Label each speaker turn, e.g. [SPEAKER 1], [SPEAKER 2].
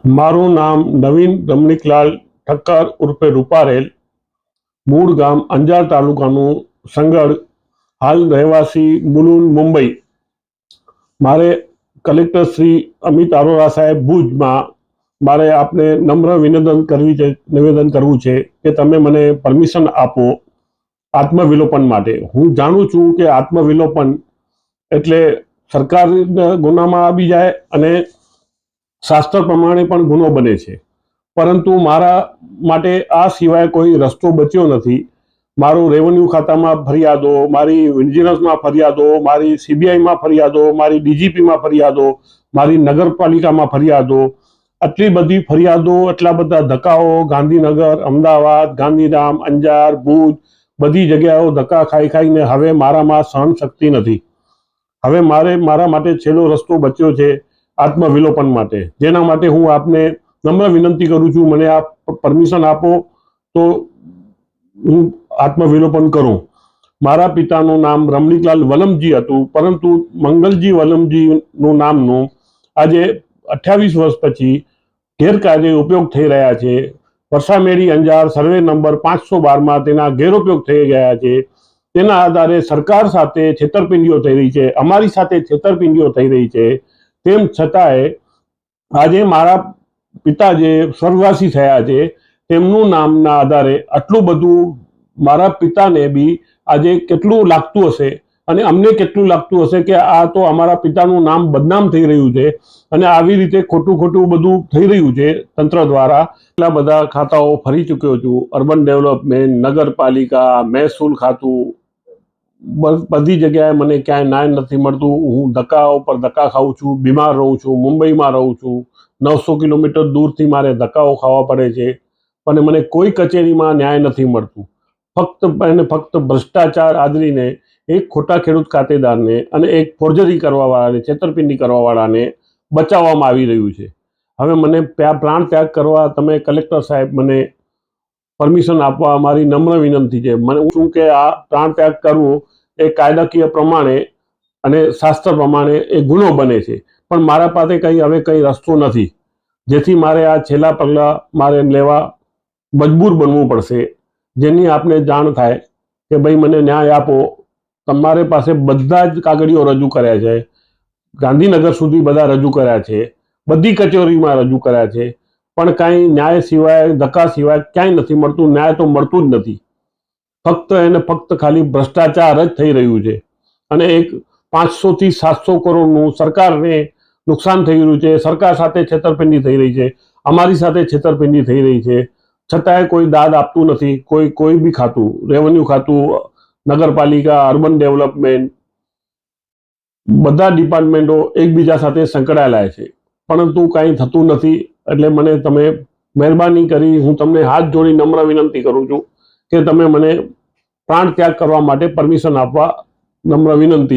[SPEAKER 1] મારું નામ નવીન રમણીકલાલ ઠક્કર ઉર્ફે રૂપારેલ, મૂળ ગામ અંજાર તાલુકાનું સંગડ, હાલ રહેવાસી મુલુંડ, મુંબઈ. મારે કલેક્ટર શ્રી અમિત અરોરા સાહેબ ભુજમાં મારે આપને નમ્ર નિવેદન કરવું છે કે તમે મને પરમિશન આપો આત્મવિલોપન માટે. હું જાણું છું કે આત્મવિલોપન એટલે સરકાર ગુનામાં આવી જાય અને શાસ્ત્ર પ્રમાણે પણ ગુનો બને છે, પરંતુ મારા માટે આ સિવાય કોઈ રસ્તો બચ્યો નથી. મારું રેવન્યુ ખાતામાં ફરિયાદો, મારી વિજિલન્સમાં ફરિયાદો, મારી સીબીઆઈમાં ફરિયાદો, મારી ડીજીપીમાં ફરિયાદો, મારી નગરપાલિકામાં ફરિયાદો, આટલી બધી ફરિયાદો, એટલા બધા ધક્કાઓ, ગાંધીનગર, અમદાવાદ, ગાંધીધામ, અંજાર, ભુજ, બધી જગ્યાઓ ધક્કા ખાઈ ખાઈને હવે મારામાં સહન શક્તિ નથી. હવે મારા માટે છેલ્લો રસ્તો બચ્યો છે આત્મવિલોપન માટે, જેના માટે હું આપને નમ્ર વિનંતી કરું છું, મને આપ પરમિશન આપો તો હું આત્મવિલોપન કરું. મારા પિતાનું નામ રમણીકલાલ વલમજી હતું, પરંતુ મંગલજી વલમજીનું નામનું આજે 28 વર્ષ પછી ગેરકાયદે ઉપયોગ થઈ રહ્યા છે. વરસામેડી અંજાર સર્વે નંબર 512માં તેના ગેરઉપયોગ થઈ ગયા છે. તેના આધારે સરકાર સાથે છેતરપિંડીઓ થઈ રહી છે, અમારી સાથે છેતરપિંડીઓ થઈ રહી છે. તેમ છતાંય આજે મારા પિતા જે સ્વર્ગવાસી થયા છે તેમનું નામના આધારે આટલું બધું મારા પિતાને બી આજે કેટલું લાગતું હશે અને અમને કેટલું લાગતું હશે કે આ તો અમારા પિતાનું નામ બદનામ થઈ રહ્યું છે અને આવી રીતે ખોટું બધું થઈ રહ્યું છે તંત્ર દ્વારા. એટલા બધા ખાતાઓ ફરી ચૂક્યો છું, અર્બન ડેવલપમેન્ટ, નગરપાલિકા, મહેસૂલ ખાતું, બધી જગ્યાએ મને ક્યાંય ન્યાય નથી મળતું. હું ધક્કા ઉપર ધક્કા ખાઉં છું, બીમાર રહું છું, મુંબઈમાં રહું છું, 900 કિલોમીટર દૂરથી મારે ધક્કાઓ ખાવા પડે છે, પણ મને કોઈ કચેરીમાં ન્યાય નથી મળતું. ફક્ત ભ્રષ્ટાચાર આદરીને એક ખોટા ખેડૂત ખાતેદારને અને એક ફોર્જરી કરવાવાળાને, છેતરપિંડી કરવાવાળાને બચાવવામાં આવી રહ્યું છે. હવે મને પ્રાણ ત્યાગ કરવા તમે કલેક્ટર સાહેબ મને પરમિશન આપવા મારી નમ્ર વિનંતી છે. મને શું કે આ પ્રાણ ત્યાગ કરવો એ કાયદાકીય પ્રમાણે અને શાસ્ત્ર પ્રમાણે એ ગુનો બને છે, પણ મારા પાસે હવે રસ્તો નથી, જેથી મારે આ છેલ્લા પગલાં મારે લેવા મજબૂર બનવું પડશે. જેની આપને જાણ થાય કે ભાઈ મને ન્યાય આપો. તમારે પાસે બધા જ કાગળીઓ રજૂ કર્યા છે, ગાંધીનગર સુધી બધા રજૂ કર્યા છે, બધી કચેરીમાં રજૂ કર્યા છે, પણ કાંઈ ન્યાય સિવાય, ધક્કા સિવાય ક્યાંય નથી મળતું. ન્યાય તો મળતું જ નથી. ફક્ત ખાલી ભ્રષ્ટાચાર જ થઈ રહ્યું છે અને એક 500 થી 700 કરોડનું સરકારને નુકસાન થઈ રહ્યું છે. સરકાર સાથે છેતરપિંડી થઈ રહી છે, અમારી સાથે છેતરપિંડી થઈ રહી છે, છતાંય કોઈ દાદ આપતું નથી. કોઈ બી ખાતું, રેવન્યુ ખાતું, નગરપાલિકા, અર્બન ડેવલપમેન્ટ, બધા ડિપાર્ટમેન્ટો એકબીજા સાથે સંકળાયેલા છે, પરંતુ કાંઈ થતું નથી. એટલે મને તમે મહેરબાની કરી હું તમને હાથ જોડી નમ્ર વિનંતી કરું છું કે તમે મને પ્રાણ ત્યાગ કરવા માટે પરમિશન આપવા નમ્ર વિનંતી છે.